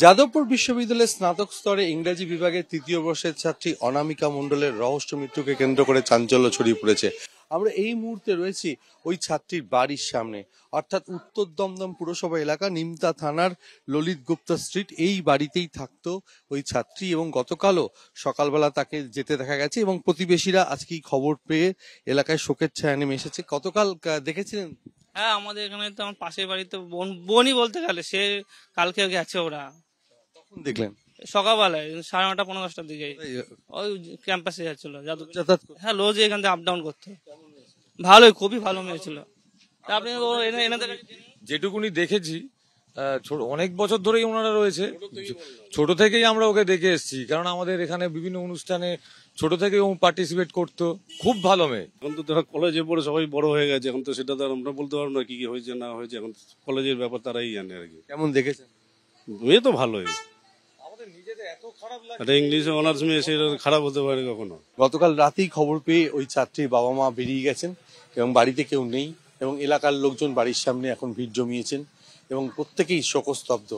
যাদবপুর বিশ্ববিদ্যালয়ের স্নাতক স্তরে ইংরেজি বিভাগের তৃতীয় বর্ষের ছাত্রী অনামিকা মণ্ডলের রহস্য মৃত্যুকে কেন্দ্র করে চাঞ্চল্য ছড়িয়ে পড়েছে। আমরা এই মুহূর্তে রয়েছি ওই ছাত্রীর বাড়ির সামনে, অর্থাৎ উত্তর দমদম পুরসভা এলাকা নিমতা থানার ললিত গুপ্তা স্ট্রিট। এই বাড়িতেই থাকতো ওই ছাত্রী এবং গতকালও সকালবেলা তাকে যেতে দেখা গেছে এবং প্রতিবেশীরা আজকেই খবর পেয়ে এলাকায় শোকের ছায়া নেমে এসেছে। গতকাল দেখেছিলেন? হ্যাঁ, আমাদের এখানে তো আমার পাশের বাড়িতে বোনই বলতে গেলে, সে কালকে গেছে। ওরা কখন দেখলেন? সকালবেলায় 9:30 পৌনে 10টার দিকে ওই ক্যাম্পাসে যাচ্ছিল যাতায়াত করতে? হ্যাঁ, রোজ এখান থেকে আপ ডাউন করতো। ভালোই, খুবই ভালো মেয়ে ছিল। আপনি এনাদের যেটুকুনি দেখেছি, অনেক বছর ধরেই ওনারা রয়েছে। ছোট থেকেই আমরা ওকে দেখে এসেছি, কারণ আমাদের এখানে বিভিন্ন অনুষ্ঠানে ছোট থেকেই ও পার্টিসিপেট করতো। খুব ভালো মেয়ে। এখন তো তারা কলেজে পড়ে সবাই বড় হয়ে গেছে, এখন তো সেটা তো আর আমরা বলতে পারবো না কি কি হয়েছে না হয়েছে। এখন কলেজের ব্যাপার তারাই জানে আর কি। কেমন দেখেছেন? মেয়ে তো ভালোই, একটা ইংলিশে অনার্স মেয়ে, সেটা খারাপ হতে পারে কখনো? গতকাল রাতেই খবর পেয়ে ওই ছাত্রীর বাবা মা বেরিয়ে গেছেন এবং বাড়িতে কেউ নেই এবং এলাকার লোকজন বাড়ির সামনে এখন ভিড় জমিয়েছেন এবং প্রত্যেকেই শোকস্তব্ধ।